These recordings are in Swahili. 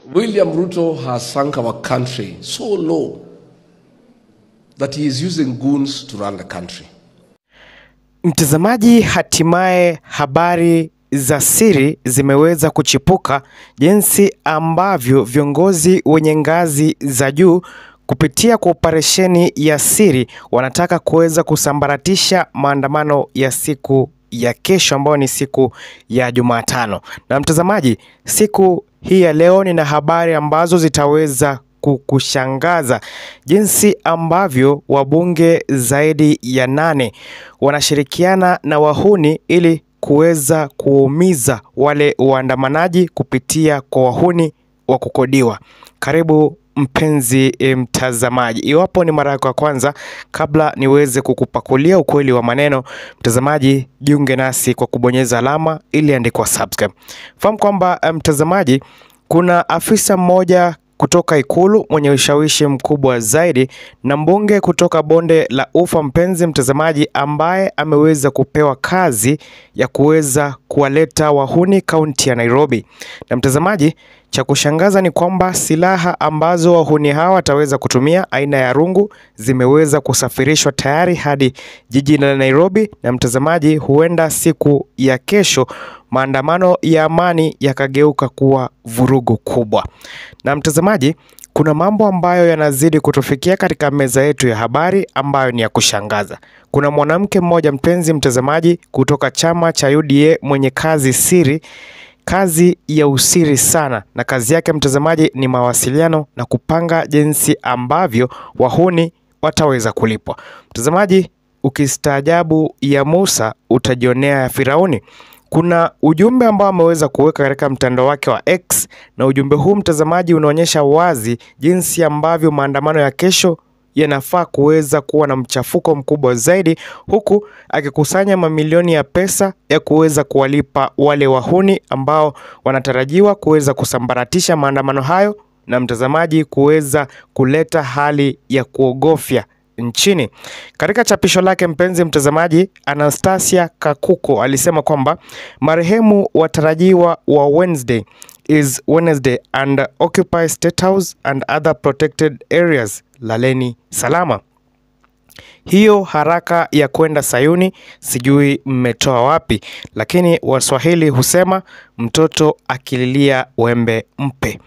William Ruto has sunk our country so low that he is using goons to run the country. Mtazamaji, hatimaye habari za siri zimeweza kuchipuka jinsi ambavyo viongozi wenye ngazi za juu kupitia kwa operesheni ya siri wanataka kuweza kusambaratisha maandamano ya siku ya kesho ambayo ni siku ya Jumatano. Na mtazamaji, siku hii ya leo nina habari ambazo zitaweza kukushangaza jinsi ambavyo wabunge zaidi ya 8 wanashirikiana na wahuni ili kuweza kuumiza wale waandamanaji kupitia kwa wahuni wa kukodiwa. Karibu mpenzi mtazamaji, iwapo ni mara yako ya kwanza, kabla niweze kukupakulia ukweli wa maneno, mtazamaji, jiunge nasi kwa kubonyeza alama ili andikwa subscribe. Fahamu kwamba mtazamaji, kuna afisa mmoja kutoka Ikulu mwenye ushawishi mkubwa zaidi na mbunge kutoka bonde la Ufa, mpenzi mtazamaji, ambaye ameweza kupewa kazi ya kuweza kuwaleta wahuni kaunti ya Nairobi. Na mtazamaji, cha kushangaza ni kwamba silaha ambazo wahuni hawa wataweza kutumia aina ya rungu zimeweza kusafirishwa tayari hadi jiji la Nairobi. Na mtazamaji, huenda siku ya kesho maandamano ya amani yakageuka kuwa vurugu kubwa. Na mtazamaji, kuna mambo ambayo yanazidi kutufikia katika meza yetu ya habari ambayo ni ya kushangaza. Kuna mwanamke mmoja, mpenzi mtazamaji, kutoka chama cha UDA mwenye kazi ya usiri sana, na kazi yake mtazamaji ni mawasiliano na kupanga jinsi ambavyo wahuni wataweza kulipwa. Mtazamaji, ukistaajabu ya Musa utajionea ya Firauni. Kuna ujumbe ambao ameweza kuweka katika mtandao wake wa X, na ujumbe huu mtazamaji unaonyesha wazi jinsi ambavyo maandamano ya kesho yanafaa kuweza kuwa na mchafuko mkubwa zaidi, huku akikusanya mamilioni ya pesa ya kuweza kuwalipa wale wahuni ambao wanatarajiwa kuweza kusambaratisha maandamano hayo, na mtazamaji kuweza kuleta hali ya kuogofya nchini. Katika chapisho lake mpenzi mtazamaji, Anastasia Kakuko alisema kwamba marehemu watarajiwa wa Wednesday and occupy State House and other protected areas, laleni salama. Hiyo haraka ya kwenda Sayuni sijui mmetoa wapi, lakini Waswahili husema mtoto akililia wembe mpe.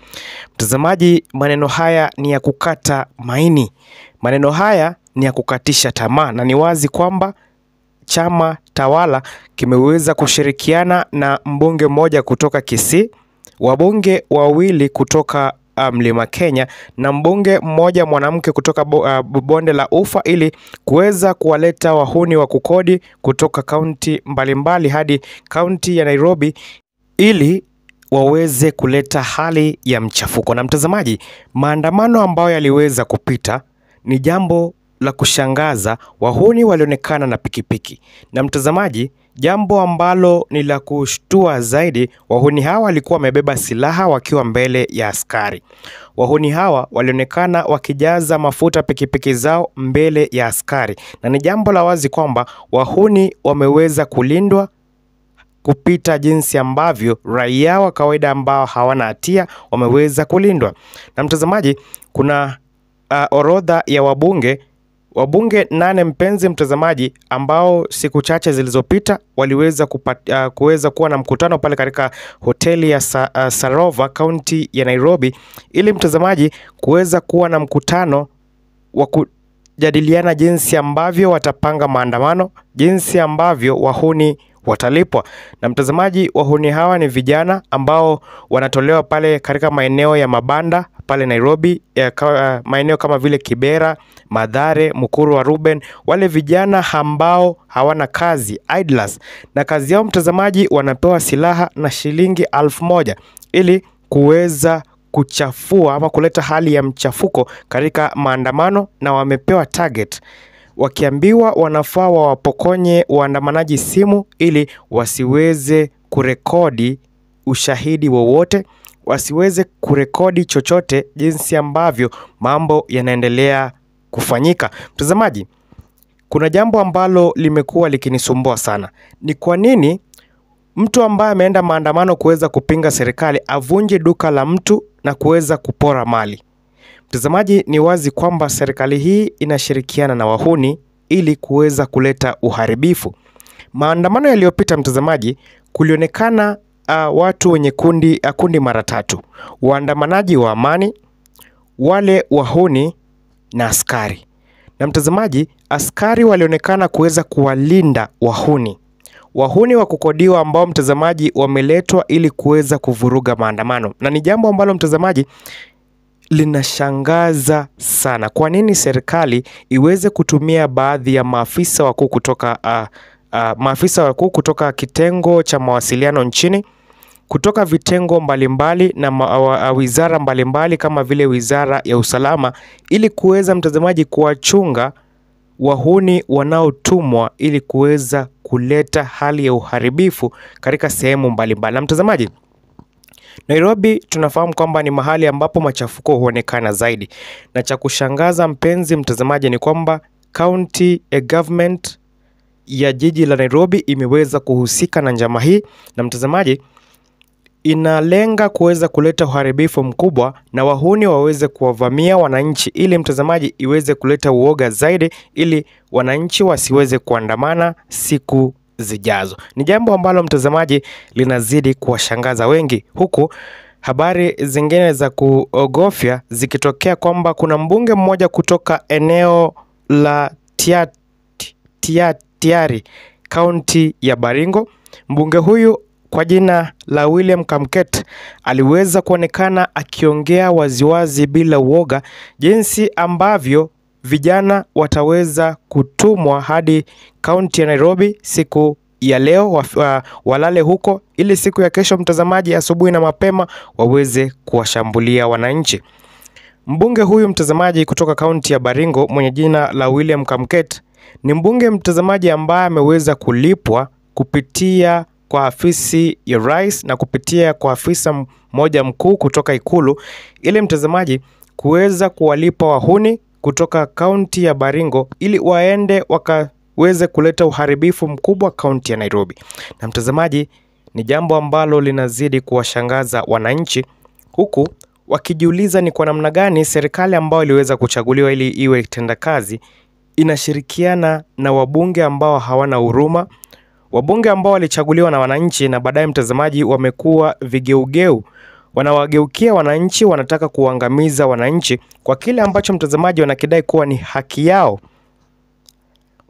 Mtazamaji, maneno haya ni ya kukata maini. Maneno haya ni ya kukatisha tamaa, na ni wazi kwamba chama tawala kimeweza kushirikiana na mbunge mmoja kutoka Kisii, wabunge wawili kutoka Mlima Kenya na mbunge mmoja mwanamke kutoka bonde la Ufa ili kuweza kuwaleta wahuni wa kukodi kutoka kaunti mbalimbali hadi kaunti ya Nairobi ili waweze kuleta hali ya mchafuko. Na mtazamaji, maandamano ambayo yaliweza kupita ni jambo la kushangaza. Wahuni walionekana na pikipiki. Na mtazamaji, jambo ambalo ni la kushtua zaidi, wahuni hawa walikuwa wamebeba silaha wakiwa mbele ya askari. Wahuni hawa walionekana wakijaza mafuta pikipiki zao mbele ya askari, na ni jambo la wazi kwamba wahuni wameweza kulindwa kupita jinsi ambavyo raia wa kawaida ambao hawana hatia wameweza kulindwa. Na mtazamaji, kuna orodha ya wabunge 8 mpenzi mtazamaji, ambao siku chache zilizopita waliweza kuweza kuwa na mkutano pale katika hoteli ya Sarova kaunti ya Nairobi, ili mtazamaji kuweza kuwa na mkutano wa kujadiliana jinsi ambavyo watapanga maandamano, jinsi ambavyo wahuni watalipwa. Na mtazamaji, wahuni hawa ni vijana ambao wanatolewa pale katika maeneo ya mabanda pale Nairobi, maeneo kama vile Kibera, Mathare, Mukuru wa Ruben, wale vijana ambao hawana kazi, idlers, na kazi yao mtazamaji wanapewa silaha na shilingi 1000 ili kuweza kuchafua ama kuleta hali ya mchafuko katika maandamano, na wamepewa target wakiambiwa wanafaa wawapokonye waandamanaji simu ili wasiweze kurekodi ushahidi wowote, wasiweze kurekodi chochote jinsi ambavyo mambo yanaendelea kufanyika. Mtazamaji, kuna jambo ambalo limekuwa likinisumbua sana. Ni kwa nini mtu ambaye ameenda maandamano kuweza kupinga serikali avunje duka la mtu na kuweza kupora mali. Mtazamaji, ni wazi kwamba serikali hii inashirikiana na wahuni ili kuweza kuleta uharibifu. Maandamano yaliyopita mtazamaji, kulionekana watu wenye kundi mara tatu: waandamanaji wa amani, wale wahuni na askari. Na mtazamaji, askari walionekana kuweza kuwalinda wahuni wa kukodiwa ambao mtazamaji wameletwa ili kuweza kuvuruga maandamano. Na ni jambo ambalo mtazamaji linashangaza sana. Kwa nini serikali iweze kutumia baadhi ya maafisa wakuu kutoka kitengo cha mawasiliano nchini, kutoka vitengo mbalimbali na wizara mbalimbali kama vile wizara ya usalama, ili kuweza mtazamaji kuwachunga wahuni wanaotumwa ili kuweza kuleta hali ya uharibifu katika sehemu mbalimbali. Na mtazamaji, Nairobi tunafahamu kwamba ni mahali ambapo machafuko huonekana zaidi. Na cha kushangaza mpenzi mtazamaji ni kwamba county government ya jiji la Nairobi imeweza kuhusika na njama hii. Na mtazamaji, inalenga kuweza kuleta uharibifu mkubwa na wahuni waweze kuwavamia wananchi, ili mtazamaji iweze kuleta uoga zaidi, ili wananchi wasiweze kuandamana siku zijazo. Ni jambo ambalo mtazamaji linazidi kuwashangaza wengi, huku habari zingine za kuogofya zikitokea kwamba kuna mbunge mmoja kutoka eneo la Tiari, kaunti ya Baringo. Mbunge huyu kwa jina la William Kamket aliweza kuonekana akiongea waziwazi bila uoga jinsi ambavyo vijana wataweza kutumwa hadi kaunti ya Nairobi siku ya leo, walale huko ili siku ya kesho mtazamaji asubuhi na mapema waweze kuwashambulia wananchi. Mbunge huyu mtazamaji kutoka kaunti ya Baringo mwenye jina la William Kamket ni mbunge mtazamaji ambaye ameweza kulipwa kupitia kwa afisi ya rais na kupitia kwa afisa mmoja mkuu kutoka ikulu, ili mtazamaji kuweza kuwalipa wahuni kutoka kaunti ya Baringo ili waende wakaweze kuleta uharibifu mkubwa kaunti ya Nairobi. Na mtazamaji, ni jambo ambalo linazidi kuwashangaza wananchi, huku wakijiuliza ni kwa namna gani serikali ambayo iliweza kuchaguliwa ili iwe tendakazi inashirikiana na wabunge ambao hawana huruma, wabunge ambao walichaguliwa na wananchi na baadaye mtazamaji wamekuwa vigeugeu, wanawageukia wananchi, wanataka kuangamiza wananchi kwa kile ambacho mtazamaji wanakidai kuwa ni haki yao.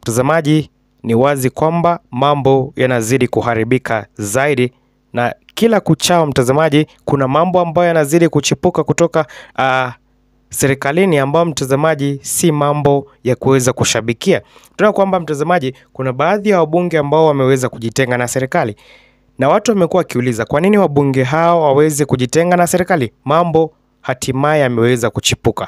Mtazamaji, ni wazi kwamba mambo yanazidi kuharibika zaidi, na kila kuchao mtazamaji kuna mambo ambayo yanazidi kuchipuka kutoka serikalini ambao mtazamaji si mambo ya kuweza kushabikia. Tunaona kwamba mtazamaji kuna baadhi ya wabunge ambao wameweza kujitenga na serikali, na watu wamekuwa wakiuliza kwa nini wabunge hao waweze kujitenga na serikali. Mambo hatimaye yameweza kuchipuka.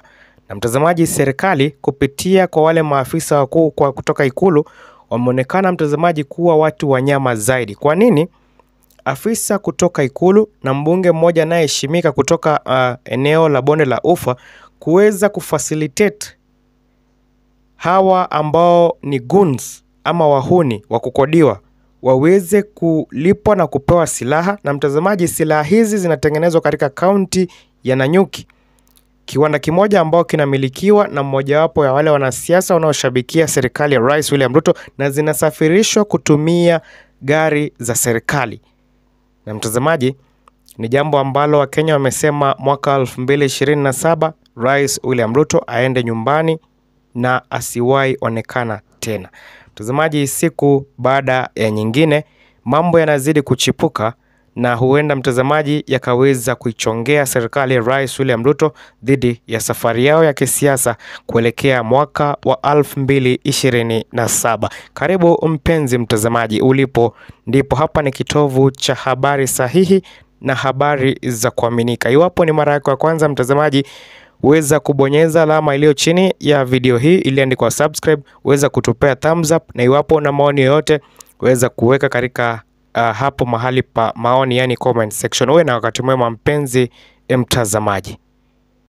Na mtazamaji, serikali kupitia kwa wale maafisa wakuu kutoka ikulu wameonekana mtazamaji kuwa watu wanyama zaidi. Kwa nini? Afisa kutoka ikulu na mbunge mmoja anayeheshimika kutoka eneo la Bonde la Ufa kuweza kufacilitate hawa ambao ni goons ama wahuni wa kukodiwa waweze kulipwa na kupewa silaha. Na mtazamaji, silaha hizi zinatengenezwa katika kaunti ya Nanyuki, kiwanda kimoja ambao kinamilikiwa na mmojawapo ya wale wanasiasa wanaoshabikia serikali ya Rais William Ruto, na zinasafirishwa kutumia gari za serikali. Na mtazamaji, ni jambo ambalo Wakenya wamesema mwaka 2027 Rais William Ruto aende nyumbani na asiwahi onekana tena. Mtazamaji, siku baada ya nyingine mambo yanazidi kuchipuka, na huenda mtazamaji yakaweza kuichongea serikali ya Rais William Ruto dhidi ya safari yao ya kisiasa kuelekea mwaka wa 2027. Karibu mpenzi mtazamaji ulipo, ndipo hapa ni kitovu cha habari sahihi na habari za kuaminika. Iwapo ni mara yako ya kwanza mtazamaji, weza kubonyeza alama iliyo chini ya video hii iliyoandikwa subscribe, weza kutupea thumbs up, na iwapo una maoni yoyote weza kuweka katika hapo mahali pa maoni, yani comment section. Uwe na wakati mwema mpenzi mtazamaji.